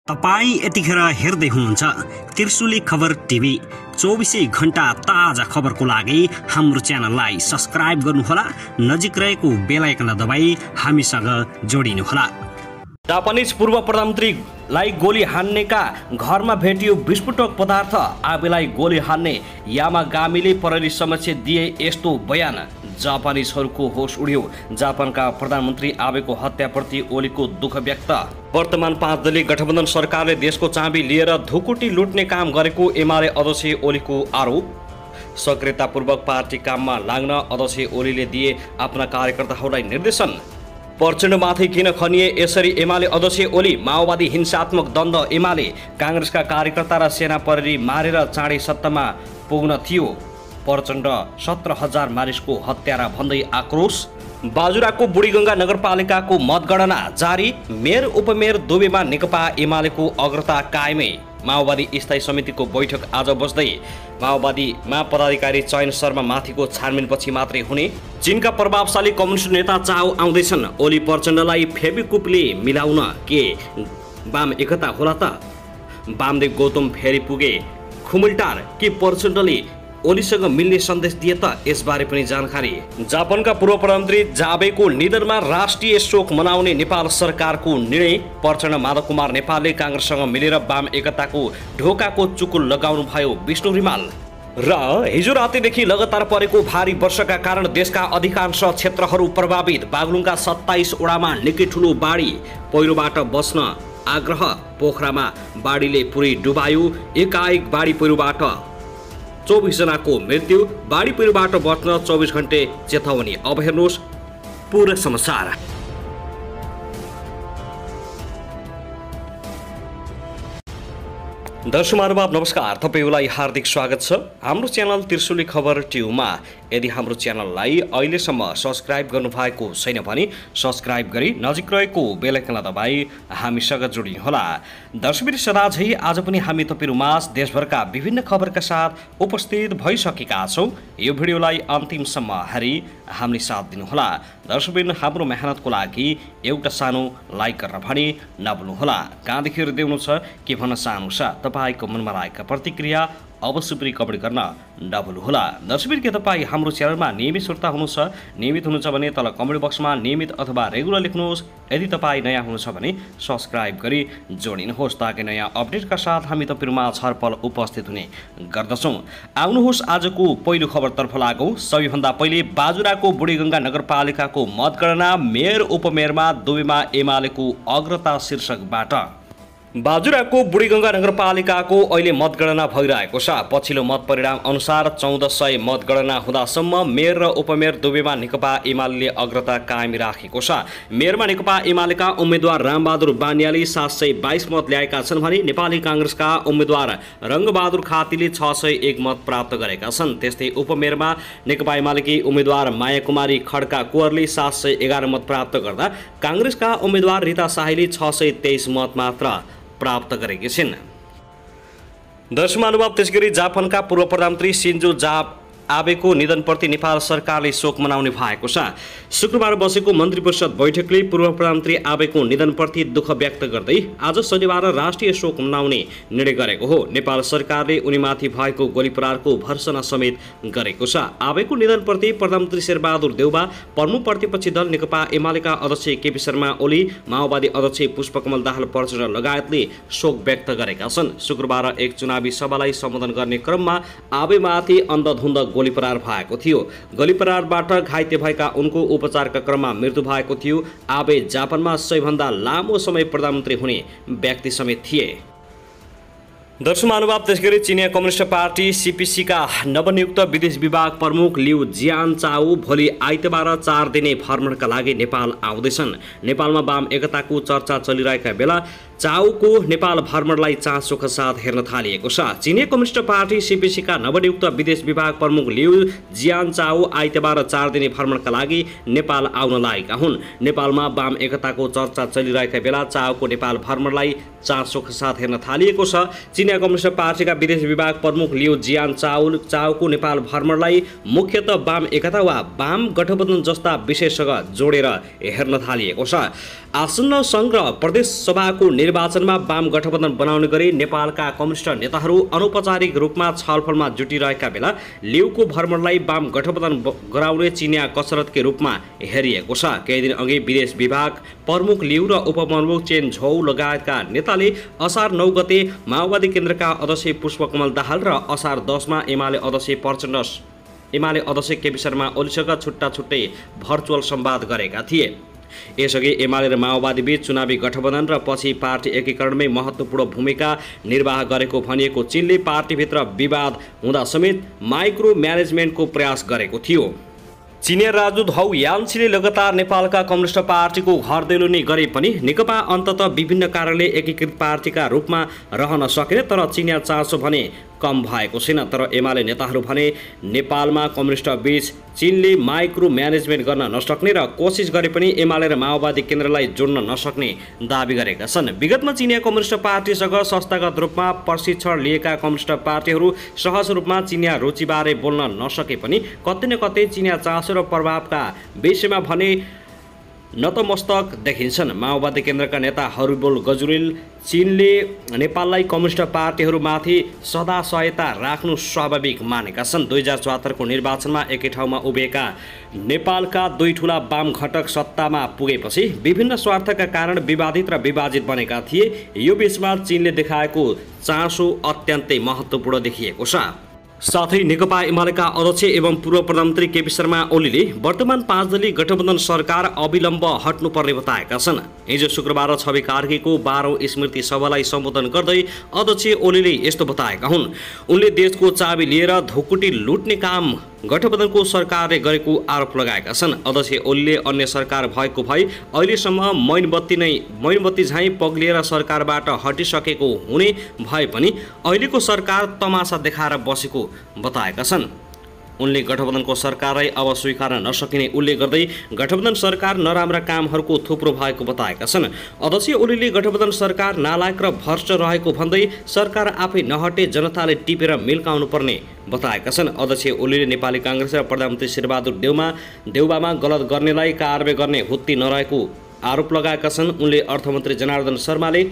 तपाई यतिखेर हेर्दै हुनुहुन्छ त्रिशुली खबर टिभी। 24 घण्टा ताजा खबरको लागि हाम्रो च्यानललाई सब्स्क्राइब गर्नुहोला, नजिक रहेको बेल आइकन दबाई हामीसँग जोडिनुहोला। जापानिज पूर्व प्रधानमन्त्रीलाई गोली हान्नेका घरमा भेटियो विस्फोटक पदार्थ। आबेलाई गोली हान्ने यामागामीले प्रहरी समक्ष दिए यस्तो बयान। जापानिजहरूको होस उड्यो। जापानका प्रधानमन्त्री आबेको हत्याप्रति ओलीको दुःख व्यक्त। वर्तमान 5 दलीय गठबन्धन सरकारले देशको चाबी लिएर धुकुटी लुट्ने काम गरेको एमाले अध्यक्ष ओलीको आरोप। सक्रियतापूर्वक पार्टी काममा लाग्न अध्यक्ष ओलीले दिए आफ्ना कार्यकर्ताहरूलाई निर्देशन। प्रचण्डमाथि किन खनिए यसरी एमाले अध्यक्ष ओली। माओवादी हिंसात्मक द्वन्द्व। एमाले काङ्ग्रेसका कार्यकर्ता र सेना प्रहरी मारेर चाँडै सत्तामा पुग्न थियो। प्रचण्ड 17,000 मानिसको हत्यारा भन्दै आक्रोश। बाजुराको बुढीगङ्गा नगरपालिकाको मतगणना जारी। मेयर उपमेयर दुवैमा नेकपा एमालेको अग्रता कायमै। माओवादी स्थायी समितिको बैठक आज बस्दै। माओवादीमा पदाधिकारी चयन शर्मा माथिको छानबिनपछि मात्रै हुने। चीनका प्रभावशाली कम्युनिस्ट नेता चाउ आउँदैछन्। ओली प्रचण्डलाई फेभिकुपले मिलाउन के वाम एकता होला त? वामदेव गौतम फेरि पुगे खुमुलटार के प्रचण्डले ओलीसँग मिल्ने सन्देश दिए त? यसबारे पनि जानकारी। जापानका पूर्व प्रधानमन्त्री जाबेको निधनमा राष्ट्रिय शोक मनाउने नेपाल सरकारको निर्णय। प्रचण्ड माधव कुमार नेपालले काङ्ग्रेससँग मिलेर वाम एकताको ढोकाको चुकुल लगाउनु भयो। विष्णु रिमाल। र हिजो रातिदेखि लगातार परेको भारी वर्षाका कारण देशका अधिकांश क्षेत्रहरू प्रभावित। बागलुङका 27 वडामा निकै ठुलो बाढी। पहिरोबाट बस्न आग्रह। पोखरामा बाढीले पुरै डुबायो। एकाएक बाढी पहिरोबाट 24 जनाको मृत्यु। बाढी पहिरोबाट बच्न 24 घण्टे चेतावनी। अब हेर्नुहोस् पूरा समाचार। दर्शक महानुभाव नमस्कार, तपाईलाई हार्दिक स्वागत छ हाम्रो च्यानल त्रिशुली खबर टिभीमा। यदि हाम्रो च्यानललाई अहिलेसम्म सब्स्क्राइब गर्नुभएको छैन भने सब्स्क्राइब गरी नजिक रहेको बेल आइकन दबाई हामीसँग जोडिनुहोला। दर्शक सदाझै आज पनि हामी तपाईहरुमाझ देशभरका विभिन्न खबरका साथ उपस्थित भइसकेका छौं। यो भिडियोलाई अन्तिमसम्म हेरी हामीले साथ दिनुहोला। दर्शकबिन हाम्रो मेहनतको लागि एउटा सानो लाइक गर्न भने नभुल्नुहोला। कहाँदेखि हेर्दै हुनुहुन्छ के भन्न चाहनुहुन्छ तपाईको मनमा लागेका प्रतिक्रिया अवश्य पनि कमेन्ट गर्न नभुल्नुहोला। दर्शकबिन के तपाईँ हाम्रो च्यानलमा नियमित श्रोता हुनुहुन्छ? नियमित हुनुहुन्छ भने तल कमेन्ट बक्समा नियमित अथवा रेगुलर लेख्नुहोस्। यदि तपाईँ नयाँ हुनुहुन्छ भने सब्स्क्राइब गरी जोडिनुहोस् ताकि नयाँ अपडेटका साथ हामी तपाईहरुमा छरपल उपस्थित हुने गर्दछौँ। आउनुहोस् आजको पहिलो खबरतर्फ लागौँ। सबैभन्दा पहिले बाजुराको बुढीगङ्गा नगरपालिकाको मतगणना। मेयर उपमेयरमा दुवैमा एमालेको अग्रता शीर्षकबाट। बाजुराको बुढीगङ्गा नगरपालिकाको अहिले मतगणना भइरहेको छ। पछिल्लो मत परिणाम अनुसार 1400 मतगणना हुँदासम्म मेयर र उपमेयर दुवैमा नेकपा एमाले अग्रता कायम राखेको छ। मेयरमा नेकपा एमालेका उम्मेद्वार रामबहादुर बानियाले 722 मत ल्याएका छन् भने नेपाली काङ्ग्रेसका उम्मेद्वार रङ्गबहादुर खातीले 601 मत प्राप्त गरेका छन्। त्यस्तै उपमेयरमा नेकपा एमालेकी उम्मेद्वार माया कुमारी खड्का कुँवरले 711 मत प्राप्त गर्दा काङ्ग्रेसका उम्मेद्वार रिता शाहीले 623 मत मात्र प्राप्त गरेकी छिन्। दर्शक महानुभाव त्यसगरी जापानका पूर्व प्रधानमन्त्री सिन्जो आबेको निधनप्रति नेपाल सरकारले शोक मनाउने भएको छ। शुक्रबार बसेको मन्त्री परिषद बैठकले पूर्व प्रधानमन्त्री आबेको निधनप्रति दुःख व्यक्त गर्दै आज शनिबार राष्ट्रिय शोक मनाउने निर्णय गरेको हो। नेपाल सरकारले उनीमाथि भएको गोली प्रहारको भर्सना समेत गरेको छ। आबेको निधनप्रति प्रधानमन्त्री शेरबहादुर देउबा, प्रमुख प्रतिपक्षी दल नेकपा एमालेका अध्यक्ष केपी शर्मा ओली, माओवादी अध्यक्ष पुष्पकमल दाहाल प्रचण्ड लगायतले शोक व्यक्त गरेका छन्। शुक्रबार एक चुनावी सभालाई सम्बोधन गर्ने क्रममा आबेमाथि अन्धधुन्ध गोली प्रहार भएको थियो। गोली प्रहारबाट घाइते भएका उनको उपचारका क्रममा मृत्यु भएको थियो। आबे जापानमा सबैभन्दा लामो समय प्रधानमन्त्री हुने व्यक्ति समेत थिए। दर्शक महानुभाव त्यसगरी चिनिया कम्युनिस्ट पार्टी सीपीसीका नवनियुक्त विदेश विभाग प्रमुख लिउ जियानचाओ भोलि आइतबार 4 दिने भ्रमणका लागि नेपाल आउँदैछन्। नेपालमा वाम एकताको चर्चा चलिरहेका बेला चाउको नेपाल भ्रमणलाई चासोका साथ हेर्न थालिएको छ। चिनिया कम्युनिस्ट पार्टी सीपीसीका नवनियुक्त विदेश विभाग प्रमुख लिउ जियानचाओ आइतबार 4 दिने भ्रमणका लागि नेपाल आउन लागेका हुन्। नेपालमा वाम एकताको चर्चा चलिरहेका बेला चाउको नेपाल भ्रमणलाई चासोका साथ हेर्न थालिएको छ। चिनिया कम्युनिस्ट पार्टीका विदेश विभाग प्रमुख लिउ जियानचाओको नेपाल भ्रमणलाई मुख्यतः वाम एकता वा वाम गठबन्धन जस्ता विषयसँग जोडेर हेर्न थालिएको छ। आसन्न सङ्घ र प्रदेश सभाको निर्वाचनमा वाम गठबन्धन बनाउने गरी नेपालका कम्युनिस्ट नेताहरू अनौपचारिक रूपमा छलफलमा जुटिरहेका बेला लिउको भ्रमणलाई वाम गठबन्धन गराउने चिनिया कसरतकै रूपमा हेरिएको छ। केही दिन अघि विदेश विभाग प्रमुख लिउ र उपप्रमुख चेन झौ लगायतका नेताले असार 9 गते माओवादी केन्द्रका अध्यक्ष पुष्पकमल दाहाल र असार 10 मा एमाले अध्यक्ष केपी शर्मा ओलीसँग छुट्टा छुट्टै भर्चुअल संवाद गरेका थिए। यसअघि एमाले र माओवादी बीच चुनावी गठबन्धन र पछि पार्टी एकीकरणमै महत्त्वपूर्ण भूमिका निर्वाह गरेको भनिएको चीनले पार्टीभित्र विवाद हुँदा समेत माइक्रो म्यानेजमेन्टको प्रयास गरेको थियो। चिनिया राजदूत हौ यान्सीले लगातार नेपालका कम्युनिस्ट पार्टीको घर दैलोनी गरे पनि नेकपा अन्ततः विभिन्न कारणले एकीकृत पार्टीका रूपमा रहन सकेन। तर चिनिया चासो भने कम भएको छैन। तर एमाले नेताहरू भने नेपालमा कम्युनिस्ट बीच चीनले माइक्रो म्यानेजमेन्ट गर्न नसक्ने र कोसिस गरे पनि एमाले र माओवादी केन्द्रलाई जोड्न नसक्ने दाबी गरेका छन्। विगतमा चिनिया कम्युनिस्ट पार्टीसँग संस्थागत रूपमा प्रशिक्षण लिएका कम्युनिस्ट पार्टीहरू सहज रूपमा चिनिया रुचिबारे बोल्न नसके पनि कतै न कतै चिनिया चासो र प्रभावका विषयमा भने नतमस्तक देखिन्छन्। माओवादी केन्द्रका नेता हरिबोल गजुरेल चीनले नेपाललाई कम्युनिस्ट पार्टीहरूमाथि सदा सहायता राख्नु स्वाभाविक मानेका छन्। 2074 को निर्वाचनमा एकै ठाउँमा उभिएका नेपालका दुई ठूला वाम घटक सत्तामा पुगेपछि विभिन्न स्वार्थका कारण विवादित र विभाजित बनेका थिए। यो बीचमा चीनले देखाएको चासो अत्यन्तै महत्त्वपूर्ण देखिएको छ। साथै नेकपा एमालेका अध्यक्ष एवं पूर्व प्रधानमन्त्री केपी शर्मा ओलीले वर्तमान 5 दलीय गठबन्धन सरकार अविलम्ब हट्नुपर्ने बताएका छन्। हिजो शुक्रबार छवि कार्कीको 12औं स्मृति सभालाई सम्बोधन गर्दै अध्यक्ष ओलीले यस्तो बताएका हुन्। उनले देशको चाबी लिएर धुकुटी लुट्ने काम गठबन्धनको सरकारले गरेको आरोप लगाएका छन्। अध्यक्ष ओलीले अन्य सरकार भएको भए अहिलेसम्म मैनबत्ती झैँ पग्लिएर सरकारबाट हटिसकेको हुने भए पनि अहिलेको सरकार तमासा देखाएर बसेको बताएका छन्। उनले गठबन्धनको सरकारलाई अब स्वीकार्न नसकिने उल्लेख गर्दै गठबन्धन सरकार नराम्रा कामहरूको थुप्रो भएको बताएका छन्। अध्यक्ष ओलीले गठबन्धन सरकार नालायक र भ्रष्ट रहेको भन्दै सरकार आफै नहटे जनताले टिपेर मिल्काउनु पर्ने बताएका छन्। अध्यक्ष ओलीले नेपाली कांग्रेस र प्रधानमन्त्री शेरबहादुर देउबामा गलत गर्नेलाई कारबाही गर्ने हुत्ती नरहेको आरोप लगाएका छन्। उनले अर्थमन्त्री जनार्दन शर्माले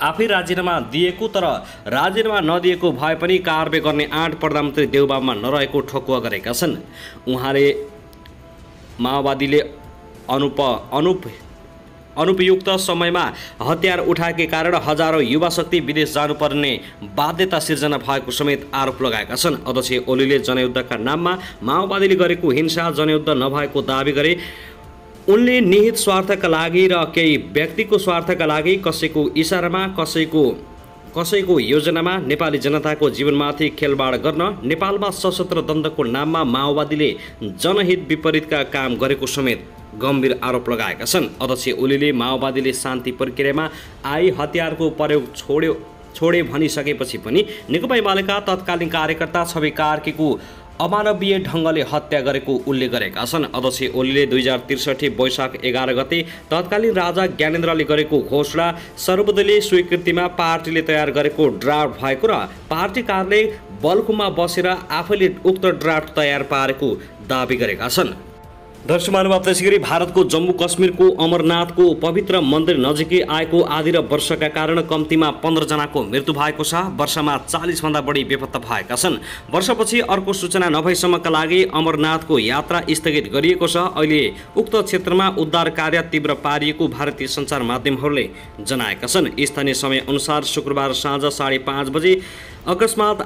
आफै राजीनामा दिएको तर राजीनामा नदिएको भए पनि कारबाही गर्ने आँट प्रधानमन्त्री देउबामा नरहेको ठोकुवा गरेका छन्। उहाँले माओवादीले अनुपयुक्त समयमा हतियार उठाएकै कारण हजारौं युवा शक्ति विदेश जानुपर्ने बाध्यता सिर्जना भएको समेत आरोप लगाएका छन्। अध्यक्ष ओलीले जनयुद्धका नाममा माओवादीले गरेको हिंसा जनयुद्ध नभएको दाबी गरे। उनले निहित स्वार्थका लागि र केही व्यक्तिको स्वार्थका लागि कसैको इसारामा कसैको योजनामा नेपाली जनताको जीवनमाथि खेलबाड गर्न नेपालमा सशस्त्र द्वन्द्वको नाममा माओवादीले जनहित विपरीतका काम गरेको समेत गम्भीर आरोप लगाएका छन्। अध्यक्ष ओलीले माओवादीले शान्ति प्रक्रियामा आई हतियारको प्रयोग छोडे भनिसकेपछि पनि नेकपा एमालेका तत्कालीन कार्यकर्ता छवि कार्कीको अमानवीय ढङ्गले हत्या गरेको उल्लेख गरेका छन्। अध्यक्ष ओलीले 2063 वैशाख 11 गते तत्कालीन राजा ज्ञानेन्द्रले गरेको घोषणा सर्वदलीय स्वीकृतिमा पार्टीले तयार गरेको ड्राफ्ट भएको र पार्टी कार्यालय बल्खुमा बसेर आफैले उक्त ड्राफ्ट तयार पारेको दाबी गरेका छन्। दर्शक महानुभाव, त्यसैगरी भारतको जम्मू कश्मीरको अमरनाथको पवित्र मन्दिर नजिकै आएको आधी र वर्षाका कारण कम्तीमा 15 जनाको मृत्यु भएको छ। वर्षामा 40 भन्दा बढी बेपत्ता भएका छन्। वर्षपछि अर्को सूचना नभएसम्मका लागि अमरनाथको यात्रा स्थगित गरिएको छ। अहिले उक्त क्षेत्रमा उद्धार कार्य तीव्र पारिएको भारतीय सञ्चार माध्यमहरूले जनाएका छन्। स्थानीय समय अनुसार शुक्रबार साँझ 5:30 बजे अकस्मात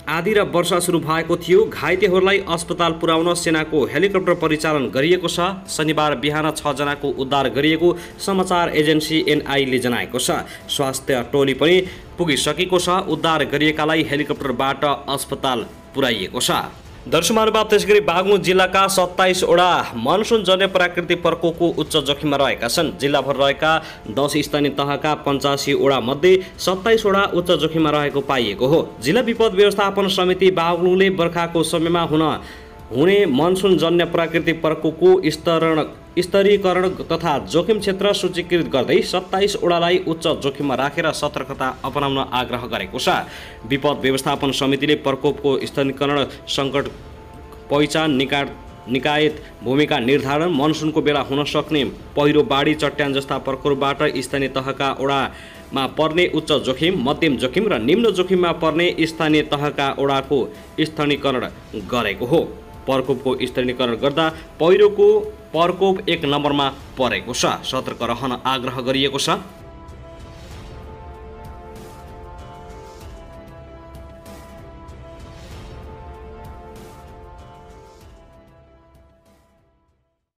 आधी र वर्षा सुरु भएको थियो। घाइतेहरूलाई अस्पताल पुर्याउन सेनाको हेलिकप्टर परिचालन गरिएको छ। शनिबार बिहान 6 जनाको उद्धार गरिएको समाचार एजेन्सी एनआईले जनाएको छ। स्वास्थ्य टोली पनि पुगिसकेको छ। उद्धार गरिएकालाई हेलिकप्टरबाट अस्पताल पुर्याइएको छ। दर्शक महानुभाव, त्यसैगरी बागलुङ जिल्लाका 27 वटा मनसुनजन्य प्राकृतिक प्रकोपको उच्च जोखिममा रहेका छन्। जिल्लाभर रहेका 10 स्थानीय तहका 85 वटा मध्ये 27 वटा उच्च जोखिममा रहेको पाइएको हो। जिल्ला विपद व्यवस्थापन समिति बागलुङले बर्खाको समयमा हुने मनसुनजन्य प्राकृतिक प्रकोपको स्तरीकरण तथा जोखिम क्षेत्र सूचीकृत गर्दै 27 वटालाई उच्च जोखिममा राखेर सतर्कता अपनाउन आग्रह गरेको छ। विपद व्यवस्थापन समितिले प्रकोपको स्तरीकरण, सङ्कट पहिचान, निकायत भूमिका निर्धारण, मनसुनको बेला हुन सक्ने पहिरो, बाढी, चट्याङ जस्ता प्रकोपबाट स्थानीय तहका ओडामा पर्ने उच्च जोखिम, मध्यम जोखिम र निम्न जोखिममा पर्ने स्थानीय तहका ओडाको स्थानीयकरण गरेको हो। प्रकोपको स्थानीयकरण गर्दा पहिरोको प्रकोप 1 नम्बरमा परेको छ। सतर्क रहन आग्रह गरिएको छ।